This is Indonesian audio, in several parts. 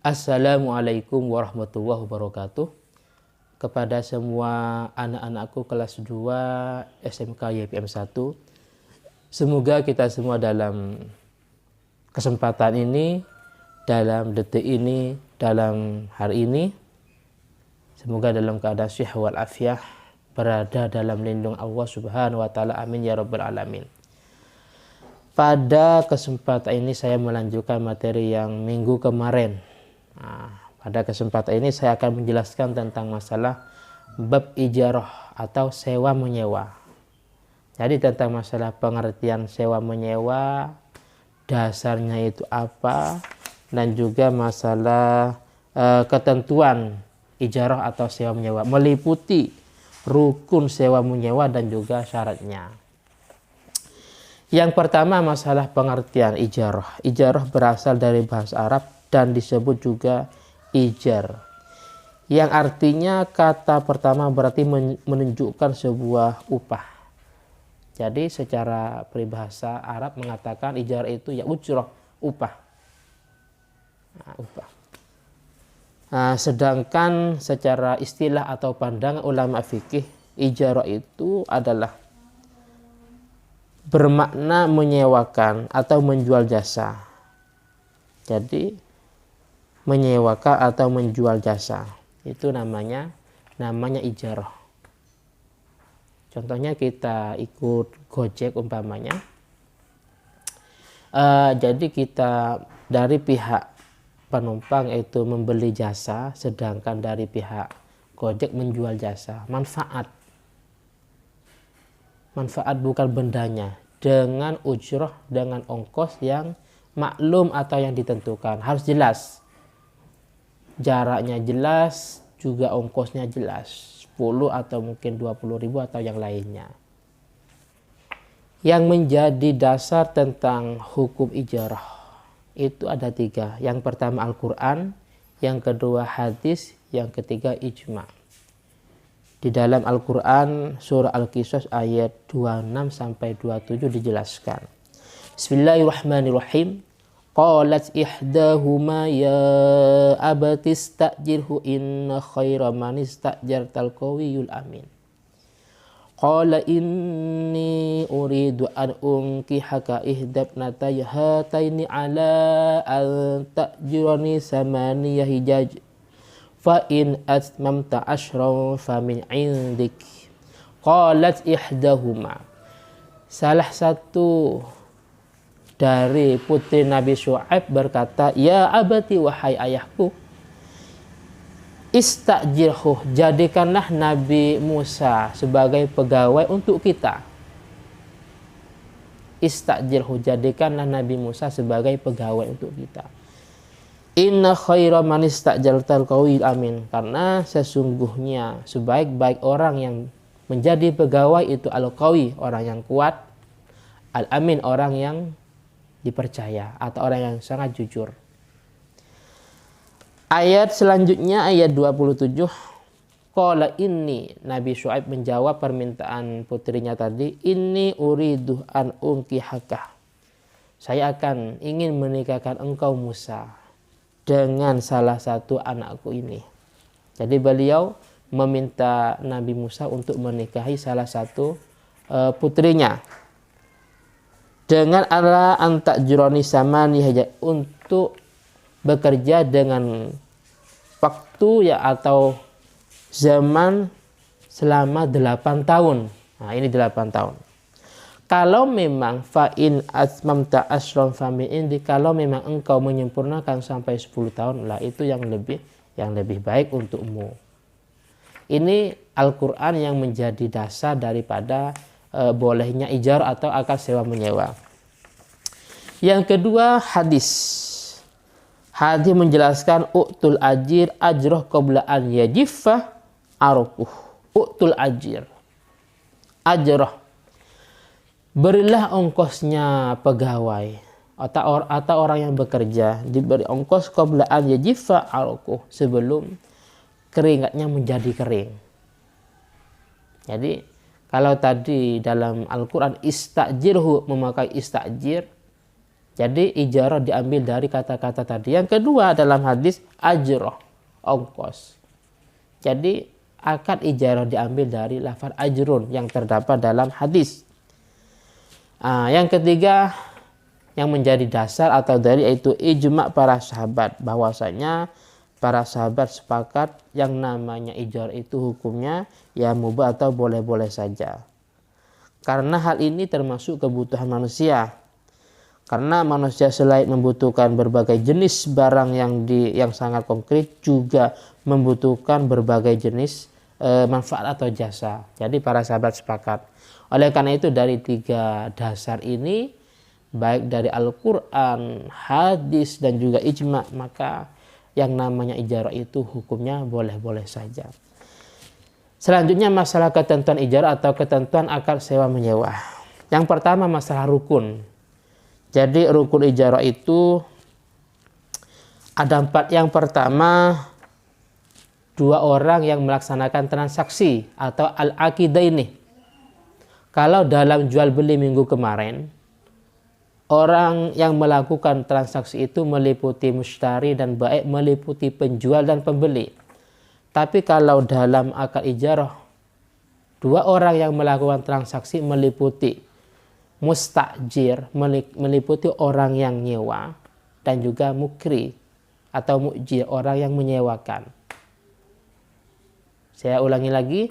Assalamualaikum warahmatullahi wabarakatuh. Kepada semua anak-anakku kelas 2 SMK YPM 1, semoga kita semua dalam kesempatan ini, dalam detik ini, dalam hari ini, semoga dalam keadaan sehat wal afiah, berada dalam lindung Allah Subhanahu wa taala. Amin ya rabbal alamin. Pada kesempatan ini saya melanjutkan materi yang minggu kemarin. Pada kesempatan ini saya akan menjelaskan tentang masalah bab ijarah atau sewa menyewa. Jadi tentang masalah pengertian sewa menyewa, dasarnya itu apa, dan juga masalah ketentuan ijarah atau sewa menyewa, meliputi rukun sewa menyewa dan juga syaratnya. Yang pertama masalah pengertian ijarah. Ijarah berasal dari bahasa Arab dan disebut juga ijar, yang artinya kata pertama berarti menunjukkan sebuah upah. Jadi secara peribahasa Arab mengatakan ijar itu ya ujrah, upah. Sedangkan secara istilah atau pandangan ulama fikih, ijarah itu adalah bermakna menyewakan atau menjual jasa. Jadi menyewakan atau menjual jasa itu namanya ijarah. Contohnya kita ikut Gojek umpamanya, jadi kita dari pihak penumpang itu membeli jasa, sedangkan dari pihak Gojek menjual jasa, manfaat bukan bendanya, dengan ujrah, dengan ongkos yang maklum atau yang ditentukan, harus jelas. Jaraknya jelas, juga ongkosnya jelas, 10 atau mungkin 20.000 atau yang lainnya. Yang menjadi dasar tentang hukum ijarah itu ada 3. Yang pertama Al-Quran, yang kedua hadis, yang ketiga ijma'. Di dalam Al-Quran surah Al-Qisas ayat 26 sampai 27 dijelaskan. Bismillahirrahmanirrahim. Qalat ihdahuma ya abati istajirhu inna khaira man istajartal qawiyul amin. Qala inni uridu an unkihaka ihdabnatay hataini ala an ta'jurani samaniyah hijaj fa in atmamta ashran fa min indik. Qalat ihdahuma, salah satu dari putri Nabi Syu'aib berkata, ya abati, wahai ayahku, istajirhu, jadikanlah Nabi Musa sebagai pegawai untuk kita. Istajirhu, jadikanlah Nabi Musa sebagai pegawai untuk kita. Inna khaira man istajartal qawiyul amin, karena sesungguhnya sebaik-baik orang yang menjadi pegawai itu al-qawi, orang yang kuat, al-amin, orang yang dipercaya atau orang yang sangat jujur. Ayat selanjutnya ayat 27. Qala inni, Nabi Syu'aib menjawab permintaan putrinya tadi, inni uridu an unkihaka, saya akan ingin menikahkan engkau Musa dengan salah satu anakku ini. Jadi beliau meminta Nabi Musa untuk menikahi salah satu putrinya dengan ala antak juroni samani haja, untuk bekerja dengan waktu ya atau zaman selama 8 tahun. Nah, ini 8 tahun. Kalau memang fa'in atmamta asron famin indi, kalau memang engkau menyempurnakan sampai 10 tahun lah, itu yang lebih baik untukmu. Ini Al-Quran yang menjadi dasar daripada bolehnya ijar atau akad sewa menyewa. Yang kedua hadis. Hadis menjelaskan uktul ajir ajroh qabla an yajiffa arukuh. Uktul ajir, ajroh, berilah ongkosnya pegawai atau orang yang bekerja, diberi ongkos qabla an yajiffa arukuh, sebelum keringatnya menjadi kering. Jadi kalau tadi dalam Al-Quran istajirhu memakai istajir, Jadi ijarah diambil dari kata-kata tadi. Yang kedua dalam hadis ajroh, ongkos. Jadi akad ijarah diambil dari lafaz ajrun yang terdapat dalam hadis. Yang ketiga yang menjadi dasar atau dari yaitu ijma' para sahabat, bahwasanya para sahabat sepakat yang namanya ijarah itu hukumnya ya mubah atau boleh-boleh saja. Karena hal ini termasuk kebutuhan manusia. Karena manusia selain membutuhkan berbagai jenis barang yang sangat konkret, juga membutuhkan berbagai jenis manfaat atau jasa. Jadi para sahabat sepakat. Oleh karena itu dari tiga dasar ini, baik dari Al-Quran, hadis, dan juga ijma', maka yang namanya ijarah itu hukumnya boleh-boleh saja. Selanjutnya masalah ketentuan ijarah atau ketentuan akad sewa menyewa. Yang pertama masalah rukun. Jadi rukun ijarah itu ada 4. Yang pertama, 2 orang yang melaksanakan transaksi atau al-aqidah ini. Kalau dalam jual beli minggu kemarin, orang yang melakukan transaksi itu meliputi mushtari dan baik, meliputi penjual dan pembeli. Tapi kalau dalam akad ijarah, 2 orang yang melakukan transaksi meliputi mustajir, meliputi orang yang nyewa, dan juga mukri atau mujir, orang yang menyewakan. Saya ulangi lagi,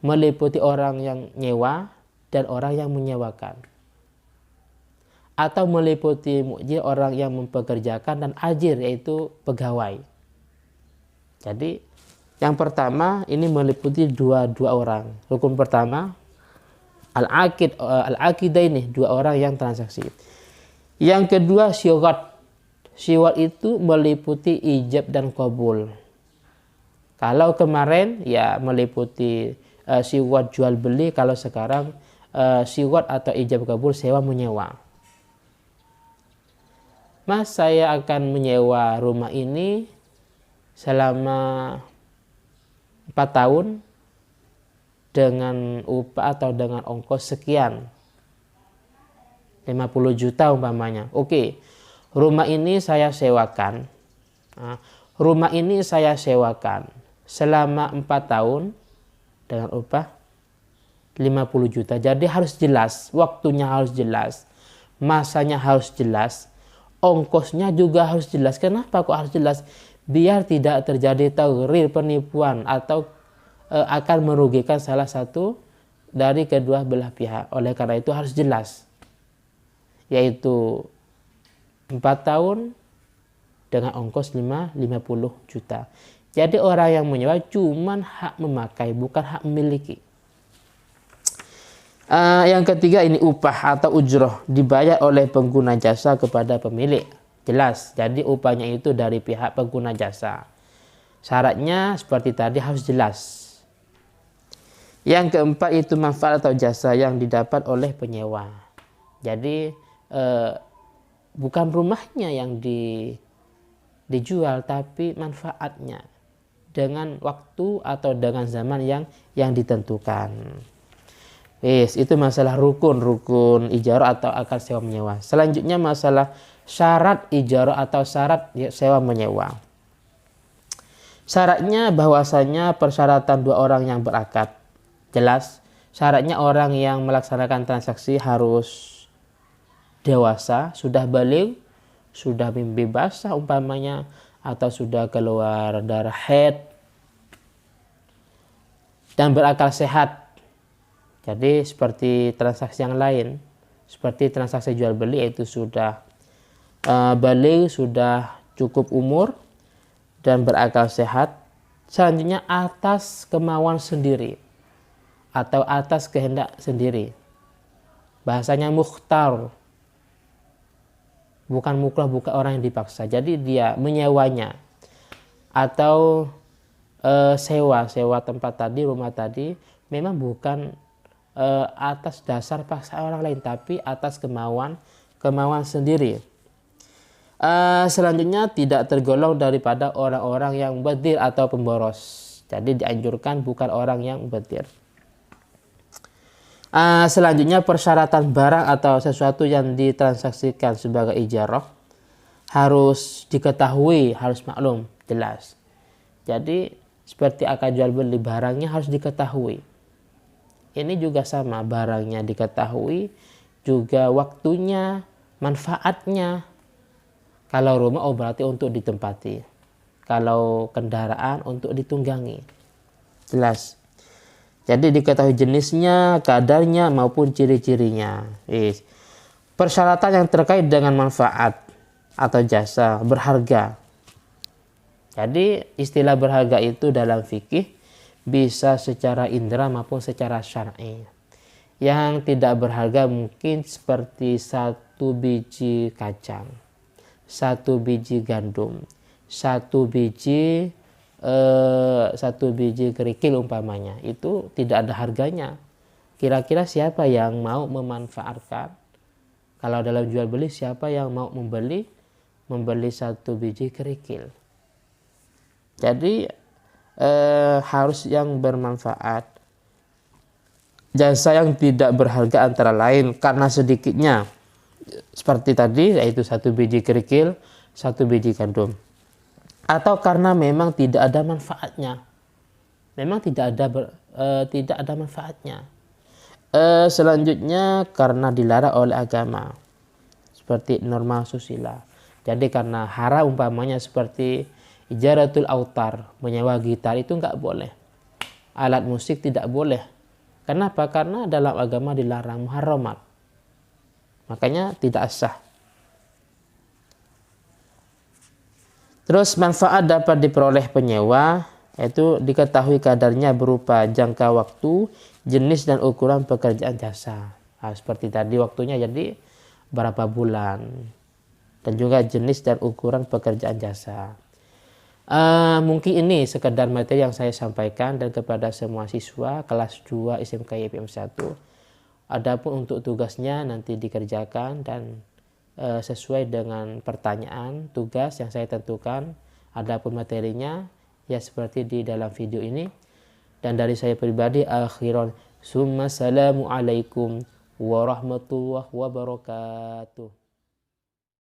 meliputi orang yang nyewa dan orang yang menyewakan. Atau meliputi mujir, orang yang mempekerjakan, dan ajir, yaitu pegawai. Jadi yang pertama ini meliputi dua orang. Rukun pertama al-aqidah ini, 2 orang yang transaksi. Yang kedua syiwat. Syiwat itu meliputi ijab dan qabul. Kalau kemarin ya meliputi syiwat jual beli, kalau sekarang syiwat atau ijab qabul sewa menyewa. Mas, saya akan menyewa rumah ini selama 4 tahun dengan upah atau dengan ongkos sekian, 50 juta umpamanya. Oke, rumah ini saya sewakan. Rumah ini saya sewakan selama 4 tahun dengan upah 50 juta. Jadi harus jelas, waktunya harus jelas, masanya harus jelas, ongkosnya juga harus jelas. Kenapa kok harus jelas? Biar tidak terjadi taghrir, penipuan, atau akan merugikan salah satu dari kedua belah pihak. Oleh karena itu harus jelas, yaitu 4 tahun dengan ongkos 50 juta. Jadi orang yang menyewa cuman hak memakai, bukan hak memiliki. Yang ketiga ini upah atau ujroh, dibayar oleh pengguna jasa kepada pemilik. Jelas, jadi upahnya itu dari pihak pengguna jasa. Syaratnya seperti tadi harus jelas. Yang keempat itu manfaat atau jasa yang didapat oleh penyewa. Jadi bukan rumahnya yang dijual, tapi manfaatnya dengan waktu atau dengan zaman yang ditentukan. Itu masalah rukun ijarah atau akad sewa menyewa. Selanjutnya masalah syarat ijarah atau syarat sewa menyewa. Syaratnya bahwasanya persyaratan 2 orang yang berakad. Jelas, syaratnya orang yang melaksanakan transaksi harus dewasa, sudah baligh, sudah mimpi basah umpamanya, atau sudah keluar darah haid, dan berakal sehat. Jadi seperti transaksi yang lain, seperti transaksi jual beli, yaitu sudah baligh, sudah cukup umur, dan berakal sehat. Selanjutnya atas kemauan sendiri atau atas kehendak sendiri. Bahasanya mukhtar, bukan mukrah, bukan orang yang dipaksa. Jadi dia menyewanya atau sewa tempat tadi, rumah tadi, memang bukan atas dasar paksa orang lain, tapi atas kemauan sendiri. Selanjutnya tidak tergolong daripada orang-orang yang mubadzir atau pemboros. Jadi dianjurkan bukan orang yang mubadzir. Selanjutnya persyaratan barang atau sesuatu yang ditransaksikan sebagai ijarah harus diketahui, harus maklum, jelas. Jadi seperti akad jual beli, barangnya harus diketahui. Ini juga sama, barangnya diketahui, juga waktunya, manfaatnya. Kalau rumah berarti untuk ditempati. Kalau kendaraan untuk ditunggangi. Jelas. Jadi diketahui jenisnya, kadarnya maupun ciri-cirinya. Persyaratan yang terkait dengan manfaat atau jasa berharga. Jadi istilah berharga itu dalam fikih bisa secara indera maupun secara syar'i. Yang tidak berharga mungkin seperti 1 biji kacang, 1 biji gandum, 1 biji kerikil umpamanya, itu tidak ada harganya. Kira-kira siapa yang mau memanfaatkan? Kalau dalam jual beli, siapa yang mau membeli 1 biji kerikil? Jadi harus yang bermanfaat. Jasa yang tidak berharga antara lain karena sedikitnya, seperti tadi, yaitu 1 biji kerikil, 1 biji gandum. Atau karena memang tidak ada manfaatnya. Memang tidak ada manfaatnya. Selanjutnya karena dilarang oleh agama. Seperti norma asusila. Jadi karena haram umpamanya seperti ijaratul autar, menyewa gitar itu nggak boleh. Alat musik tidak boleh. Kenapa? Karena dalam agama dilarang, muharramat. Makanya tidak sah. Terus manfaat dapat diperoleh penyewa, yaitu diketahui kadarnya berupa jangka waktu, jenis dan ukuran pekerjaan jasa. Seperti tadi waktunya jadi berapa bulan. Dan juga jenis dan ukuran pekerjaan jasa. Mungkin ini sekedar materi yang saya sampaikan dan kepada semua siswa kelas 2 SMK YPM 1. Adapun untuk tugasnya nanti dikerjakan dan sesuai dengan pertanyaan tugas yang saya tentukan. Adapun materinya ya seperti di dalam video ini. Dan dari saya pribadi, akhiran summa salamu alaikum warahmatullahi wabarakatuh.